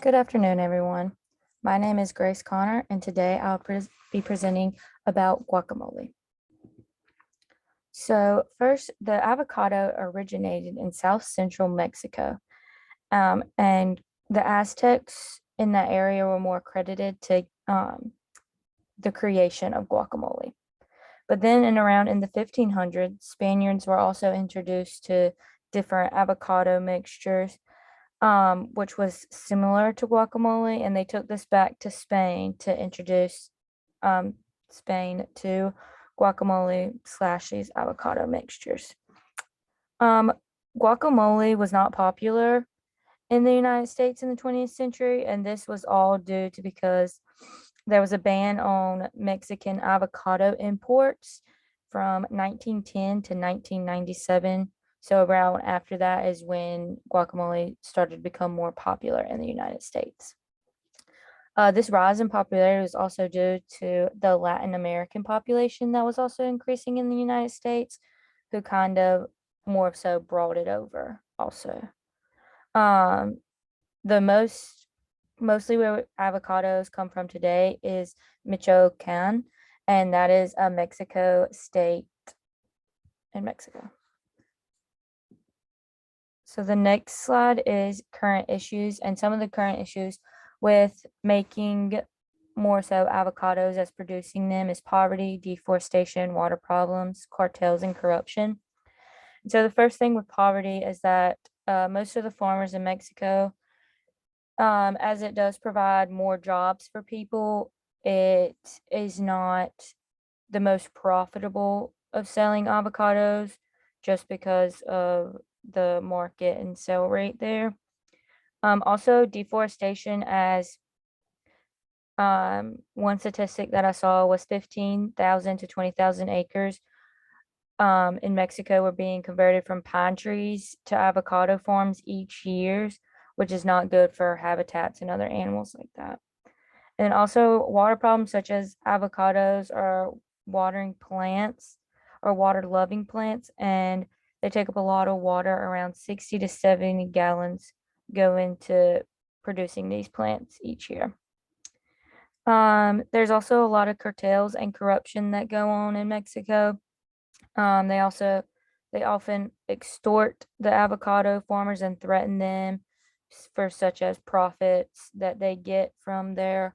Good afternoon, everyone. My name is Grace Connor, and today I'll be presenting about guacamole. So first, the avocado originated in South Central Mexico, and the Aztecs in that area were more credited to the creation of guacamole. But then in the 1500s, Spaniards were also introduced to different avocado mixtures, which was similar to guacamole, and they took this back to Spain to introduce Spain to guacamole / these avocado mixtures. Um, Guacamole was not popular in the United States in the 20th century, and this was all due to because there was a ban on Mexican avocado imports from 1910 to 1997. So around after that is when guacamole started to become more popular in the United States. This rise in popularity was also due to the Latin American population that was also increasing in the United States, who kind of more so brought it over also. Um, the mostly where avocados come from today is Michoacan, and that is a Mexico state in Mexico. So the next slide is current issues, and some of the current issues with making more so avocados as producing them is poverty, deforestation, water problems, cartels, and corruption. And so the first thing with poverty is that most of the farmers in Mexico, as it does provide more jobs for people, it is not the most profitable of selling avocados just because of the market and sale rate there. Also deforestation, as one statistic that I saw was 15,000 to 20,000 acres in Mexico were being converted from pine trees to avocado farms each year, which is not good for habitats and other animals like that. And also water problems such as avocados are watering plants or water loving plants, and they take up a lot of water. Around 60 to 70 gallons go into producing these plants each year. There's also a lot of cartels and corruption that go on in Mexico. They often extort the avocado farmers and threaten them for such as profits that they get from their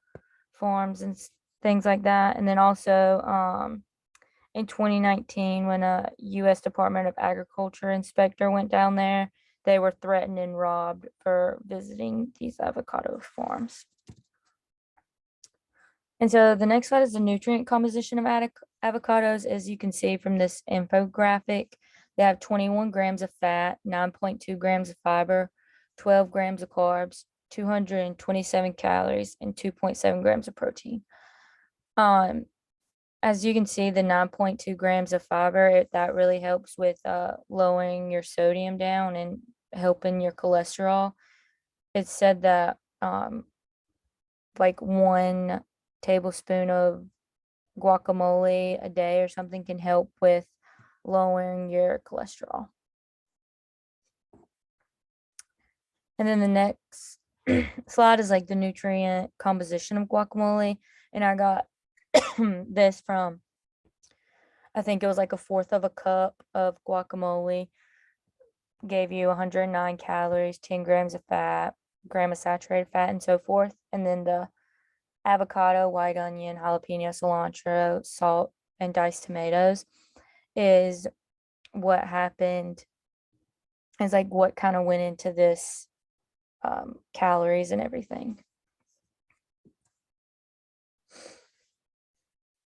farms and things like that. And then also in 2019, when a U.S. Department of Agriculture inspector went down there, they were threatened and robbed for visiting these avocado farms. And so the next slide is the nutrient composition of avocados. As you can see from this infographic, they have 21 grams of fat, 9.2 grams of fiber, 12 grams of carbs, 227 calories, and 2.7 grams of protein. As you can see, the 9.2 grams of fiber, that really helps with lowering your sodium down and helping your cholesterol. It's said that like 1 tablespoon of guacamole a day or something can help with lowering your cholesterol. And then the next slide is like the nutrient composition of guacamole. And I got this from, I think it was like 1/4 of a cup of guacamole gave you 109 calories, 10 grams of fat, gram of saturated fat, and so forth. And then the avocado, white onion, jalapeno, cilantro, salt, and diced tomatoes is what happened, is like what kind of went into this calories and everything.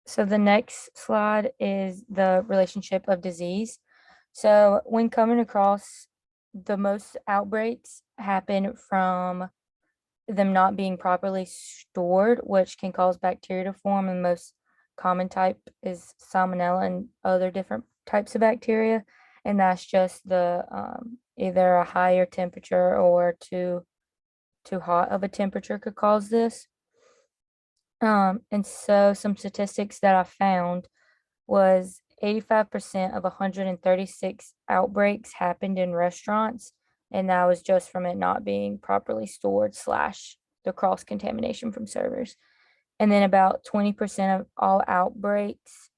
So the next slide is the relationship of disease. So when coming across, the most outbreaks happen from them not being properly stored, which can cause bacteria to form. And the most common type is salmonella and other different types of bacteria. And that's just the either a higher temperature or too hot of a temperature could cause this. And so some statistics that I found was 85% of 136 outbreaks happened in restaurants, and that was just from it not being properly stored / the cross contamination from servers. And then about 20% of all outbreaks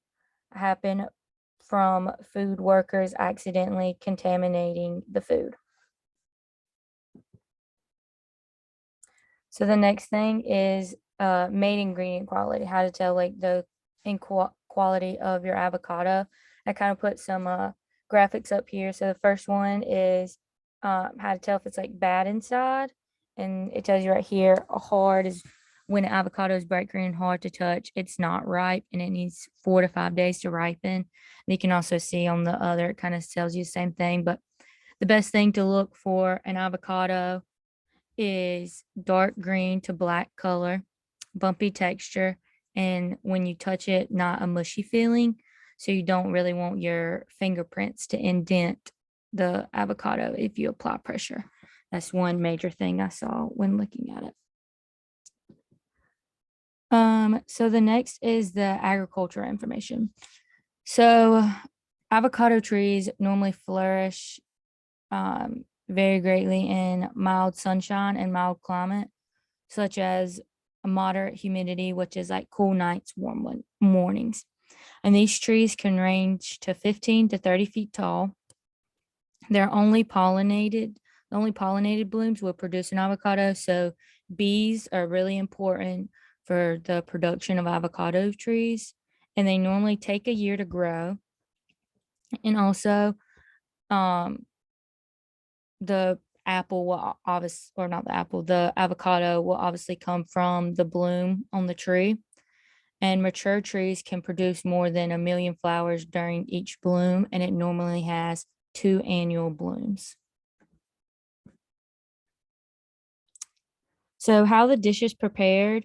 happen from food workers accidentally contaminating the food. So the next thing is main ingredient quality, how to tell like the quality of your avocado. I kind of put some graphics up here. So the first one is how to tell if it's like bad inside. And it tells you right here, hard is when an avocado is bright green and hard to touch, it's not ripe and it needs 4 to 5 days to ripen. And you can also see on the other, it kind of tells you the same thing. But the best thing to look for an avocado is dark green to black color, bumpy texture, and when you touch it, not a mushy feeling. So you don't really want your fingerprints to indent the avocado if you apply pressure. That's one major thing I saw when looking at it. So the next is the agriculture information. So avocado trees normally flourish very greatly in mild sunshine and mild climate, such as a moderate humidity, which is like cool nights, warm mornings. And these trees can range to 15 to 30 feet tall. They're only pollinated. The only pollinated blooms will produce an avocado. So bees are really important for the production of avocado trees. And they normally take a year to grow. And also, the apple will obviously, or not the apple, the avocado will obviously come from the bloom on the tree. And mature trees can produce more than 1 million flowers during each bloom, and it normally has 2 annual blooms. So how the dish is prepared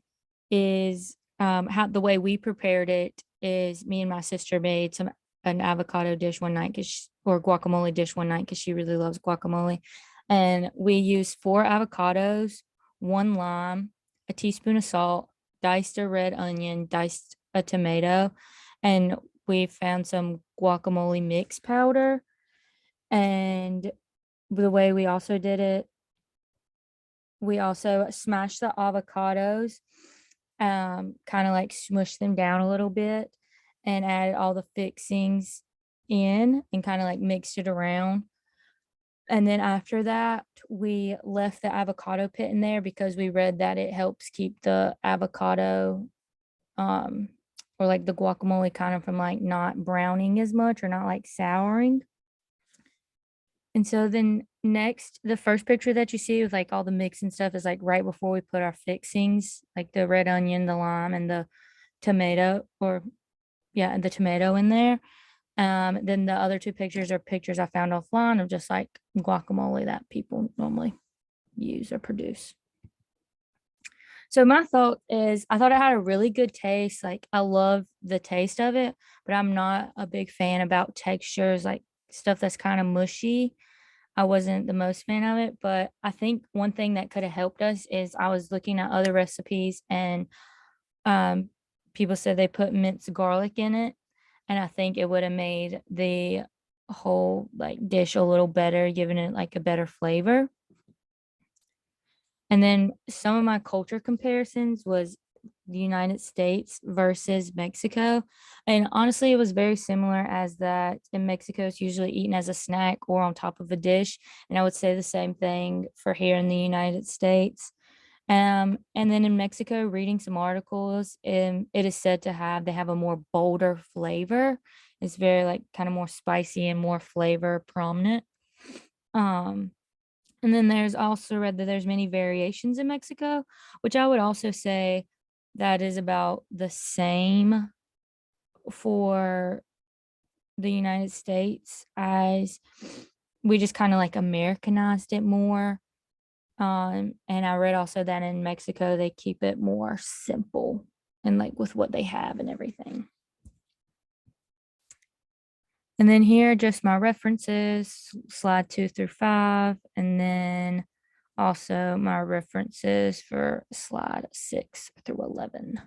is how the way we prepared it is me and my sister made an avocado dish one night or guacamole dish one night because she really loves guacamole. And we used 4 avocados, 1 lime, a teaspoon of salt, diced a red onion, diced a tomato, and we found some guacamole mix powder. And the way we also did it, we also smashed the avocados, kind of like smush them down a little bit and added all the fixings in and kind of like mixed it around. And then after that, we left the avocado pit in there because we read that it helps keep the avocado or like the guacamole kind of from like not browning as much or not like souring. And so then next, the first picture that you see with like all the mix and stuff is like right before we put our fixings, like the red onion, the lime, and the tomato, or yeah, and the tomato in there. Then the other 2 pictures are pictures I found offline of just like guacamole that people normally use or produce. So my thought is I thought it had a really good taste. Like I love the taste of it, but I'm not a big fan about textures, like stuff that's kind of mushy. I wasn't the most fan of it, but I think one thing that could have helped us is I was looking at other recipes and um, people said they put minced garlic in it, and I think it would have made the whole like dish a little better, giving it like a better flavor. And then some of my culture comparisons was the United States versus Mexico. And honestly, it was very similar as that in Mexico, it's usually eaten as a snack or on top of a dish. And I would say the same thing for here in the United States. And then in Mexico, reading some articles, it is said to they have a more bolder flavor. It's very like kind of more spicy and more flavor prominent. Um, and then there's also read that there's many variations in Mexico, which I would also say that is about the same for the United States as we just kind of like Americanized it more. And I read also that in Mexico they keep it more simple and like with what they have and everything. And then here, just my references, slide 2 through 5, and then also my references for slide 6 through 11.